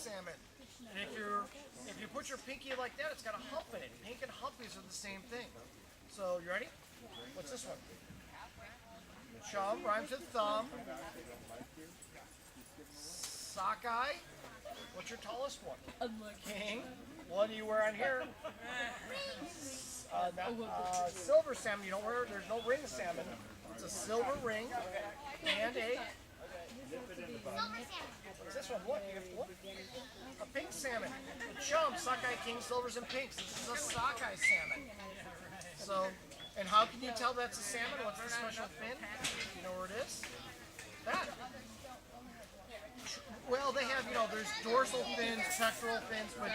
salmon. And if you put your pinky like that, it's got a hump in it. Pink and humpies are the same thing. So you ready? What's this one? Chum rhymes with thumb. Sockeye. What's your tallest one? King. What do you wear on here? Silver salmon. You don't wear. There's no ring salmon. It's a silver ring and a. What's this one? Look, you have a pink salmon. Chum, sockeye, king, silvers, and pinks. This is a sockeye salmon. So, and how can you tell that's a salmon? What's the special fin? You know where it is? That. Well, they have, there's dorsal fins, pectoral fins, but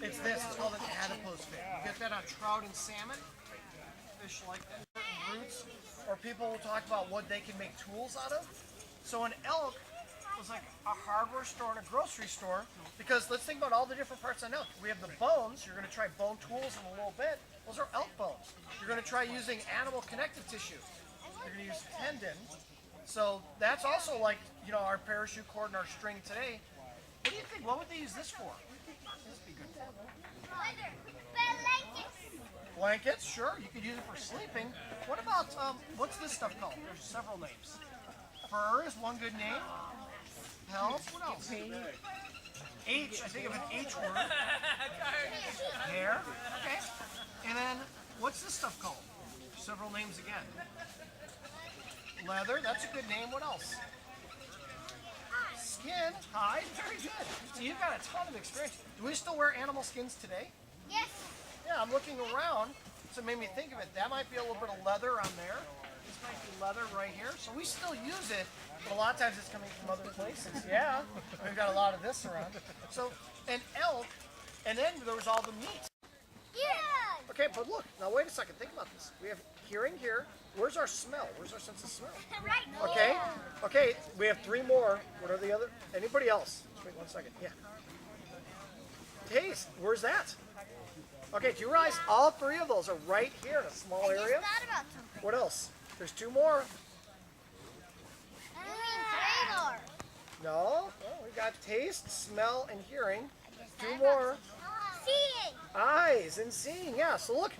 it's this. It's called an adipose fin. You get that on trout and salmon. Fish like that. Roots, or people will talk about what they can make tools out of. So an elk was like a hardware store and a grocery store, because let's think about all the different parts on elk. We have the bones. You're going to try bone tools in a little bit. Those are elk bones. You're going to try using animal connective tissue. You're going to use tendon. So that's also like, our parachute cord and our string today. What do you think? What would they use this for? This would be good for. Blankets, sure. You could use it for sleeping. What about, what's this stuff called? There's several names. Fur is one good name. Pelts, what else? H, I think of an H word. Hair, okay. And then, what's this stuff called? Several names again. Leather, that's a good name. What else? Skin, hide, very good. So you've got a ton of experience. Do we still wear animal skins today? Yes. Yeah, I'm looking around, so it made me think of it. That might be a little bit of leather on there. This might be leather right here. So we still use it, but a lot of times it's coming from other places. Yeah, we've got a lot of this around. So, an elk, and then there was all the meat. Yeah. Okay, but look, now wait a second, think about this. We have hearing here. Where's our smell? Where's our sense of smell? Right. Okay, okay, we have three more. What are the other? Anybody else? Wait 1 second, yeah. Taste, where's that? Okay, do you realize all three of those are right here in a small area? I just thought about something. What else? There's two more. Radar. No, well, we got taste, smell, and hearing. Two more. Seeing. Eyes and seeing, yeah. So look,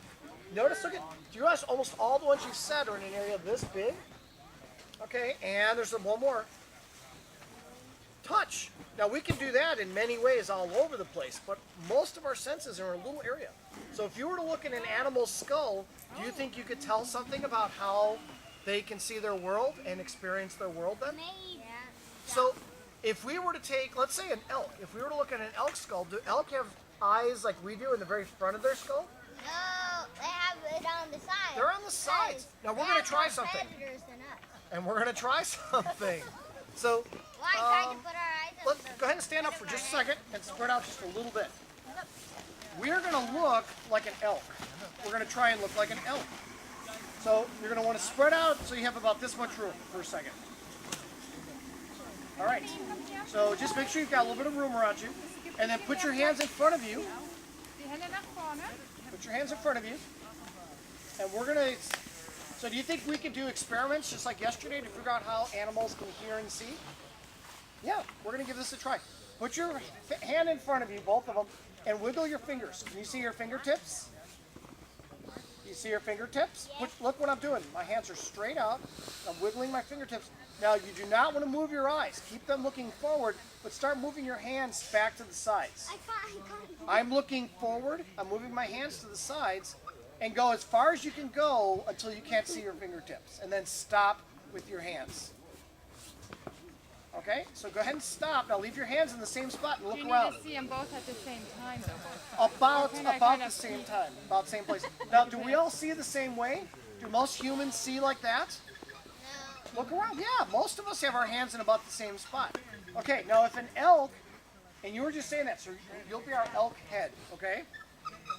notice, look at, do you realize almost all the ones you said are in an area this big? Okay, and there's one more. Touch. Now we can do that in many ways all over the place, but most of our senses are in a little area. So if you were to look at an animal's skull, do you think you could tell something about how they can see their world and experience their world then? Maybe. So if we were to take, let's say an elk, if we were to look at an elk skull, do elk have eyes like we do in the very front of their skull? No, they have it on the side. They're on the sides. Now we're going to try something. And we're going to try something. So Why trying to put our eyes on let's go ahead and stand up for just a second and spread out just a little bit. We're going to look like an elk. We're going to try and look like an elk. So you're going to want to spread out so you have about this much room for a second. All right. So just make sure you've got a little bit of room around you. And then put your hands in front of you. Put your hands in front of you. And we're going to... So do you think we could do experiments just like yesterday to figure out how animals can hear and see? Yeah, we're going to give this a try. Put your hand in front of you, both of them, and wiggle your fingers. Can you see your fingertips? You see your fingertips? Look what I'm doing. My hands are straight out. I'm wiggling my fingertips. Now, you do not want to move your eyes. Keep them looking forward, but start moving your hands back to the sides. I'm looking forward. I'm moving my hands to the sides. And go as far as you can go until you can't see your fingertips. And then stop with your hands. Okay? So go ahead and stop. Now leave your hands in the same spot and look around. You need to see them both at the same time, About the same time. About the same place. Now, do we all see the same way? Do most humans see like that? No. Look around. Yeah, most of us have our hands in about the same spot. Okay, now if an elk, and you were just saying that, so you'll be our elk head, okay?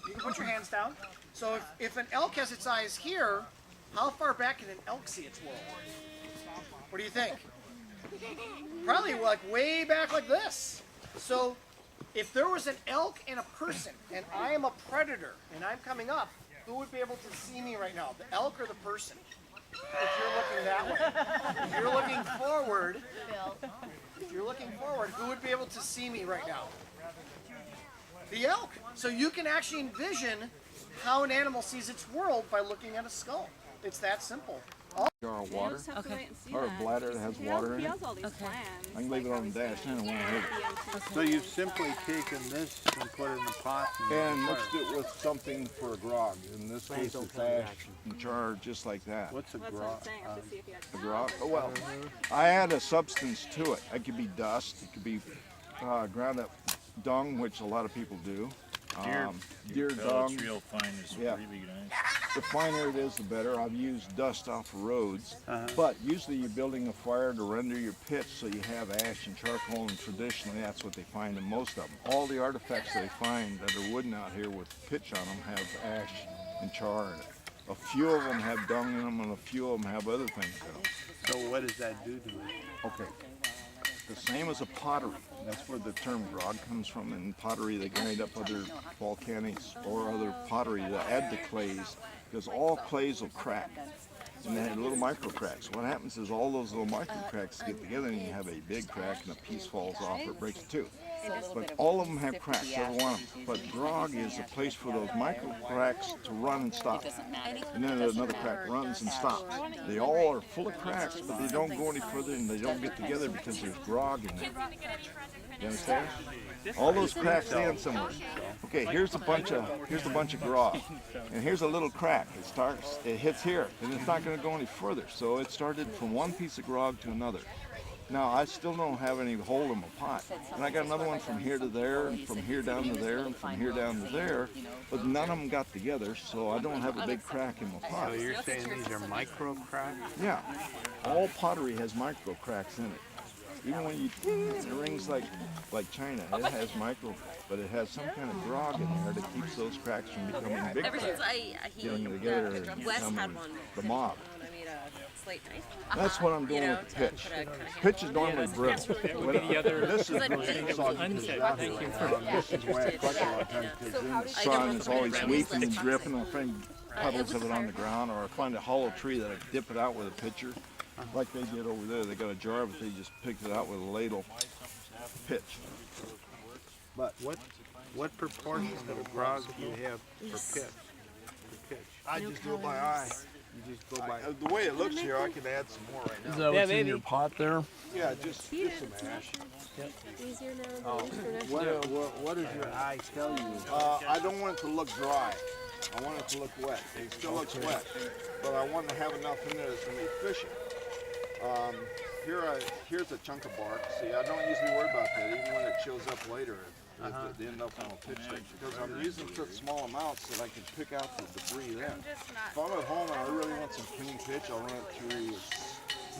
You can put your hands down. So if an elk has its eyes here, how far back can an elk see its world? What do you think? Probably like way back like this. So if there was an elk and a person, and I am a predator, and I'm coming up, who would be able to see me right now? The elk or the person? If you're looking that way. If you're looking forward, who would be able to see me right now? The elk. So you can actually envision how an animal sees its world by looking at a skull. It's that simple. Jar of water, Okay. or a bladder that has water in it. Okay. I can leave it on the dash and it won't hurt it. So you've simply taken this and put it in the pot And mixed it with something for a grog. In this case, it's ash and char, just like that. What's a grog? A grog? Oh, well, I add a substance to it. It could be dust. It could be ground up dung, which a lot of people do. Deer dung. It's real fine. It's Yeah. really nice. The finer it is, the better. I've used dust off of roads, but usually you're building a fire to render your pitch, so you have ash and charcoal, and traditionally that's what they find in most of them. All the artifacts they find that are wooden out here with pitch on them have ash and char in it. A few of them have dung in them, and a few of them have other things in them. So what does that do to it? Okay. The same as a pottery. That's where the term grog comes from. In pottery, they grind up other volcanics or other pottery to add to clays, because all clays will crack. And they have little micro cracks. What happens is all those little micro cracks get together and you have a big crack and a piece falls off or breaks a tooth. But all of them have cracks, every one of them. But grog is a place for those micro cracks to run and stop. And then another crack runs and stops. They all are full of cracks, but they don't go any further and they don't get together because there's grog in there. You understand? All those cracks end somewhere. Okay, here's a bunch of grog, and here's a little crack. It hits here, and it's not going to go any further. So it started from one piece of grog to another. Now I still don't have any hole in my pot, and I got another one from here to there, and from here down to there, and from here down to there, but none of them got together, so I don't have a big crack in my pot. So you're saying these are micro cracks? Yeah, all pottery has micro cracks in it. Even when you it rings like China, it has micro, but it has some kind of grog in there that keeps those cracks from becoming big Ever cracks, since getting together and Wes becoming had one. the mob. I made a slate knife. That's what I'm doing with the pitch. Pitch is normally brittle. This is really soggy. This is why I clutch a lot of times, because the sun is always weeping and dripping. I find puddles of it on the ground, or I find a hollow tree that I dip it out with a pitcher. Like they did over there. They got a jar, but they just picked it out with a ladle. Pitch. But what proportion of grog do you have per pitch? I just do it by eye. You just go by the way it looks here. I can add some more right now. Is that what's in your pot there? Yeah, just some ash. What does your eye tell you? I don't want it to look dry. I want it to look wet. It still looks wet, but I want to have enough in there that's going to be efficient. Here's a chunk of bark. See, I don't usually worry about that, even when it shows up later. They end up on a pitch stick, because I'm using such small amounts that I can pick out the debris then. If I'm at home and I really want some clean pitch, I'll run it through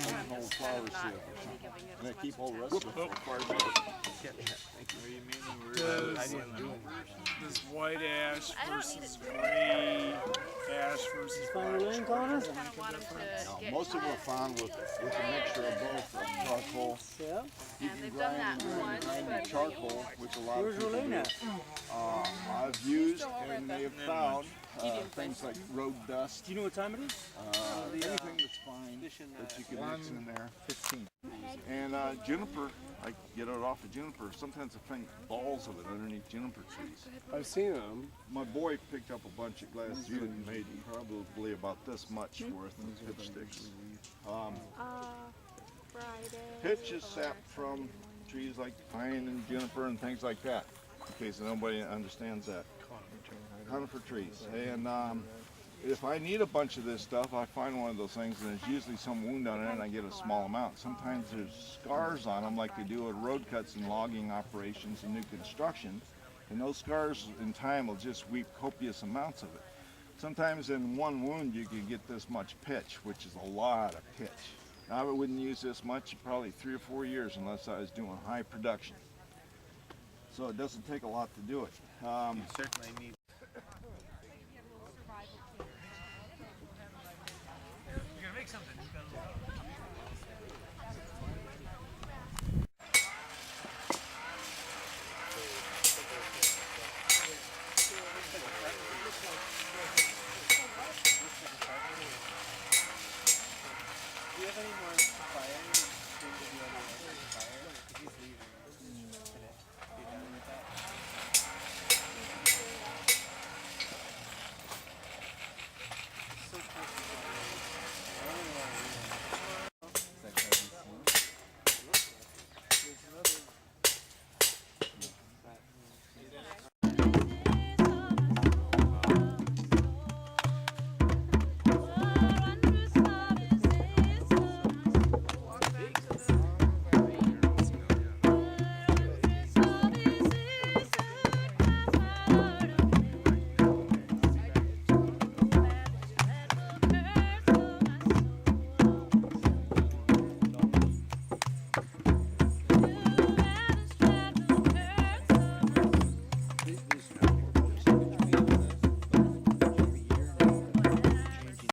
an old flower sieve or something. And I keep all the rest of it for quite a bit. This white ash versus gray ash versus black. Now, most of them are found with a mixture of both charcoal. You can grind charcoal, which a lot of people do. I've used and they have found things like road dust. Do you know what time it is? Anything that's fine that you can mix in there. 15. And juniper, I get it off of juniper. Sometimes I find balls of it underneath juniper trees. I've seen them. My boy picked up a bunch of glass jute and made probably about this much worth of pitch sticks. Pitch is sapped from trees like pine and juniper and things like that, in case nobody understands that. Conifer trees. And if I need a bunch of this stuff, I find one of those things and there's usually some wound on it and I get a small amount. Sometimes there's scars on them like they do at road cuts and logging operations and new construction. And those scars in time will just weep copious amounts of it. Sometimes in one wound you can get this much pitch, which is a lot of pitch. Now I wouldn't use this much, probably 3 or 4 years, unless I was doing high production. So it doesn't take a lot to do it. You certainly need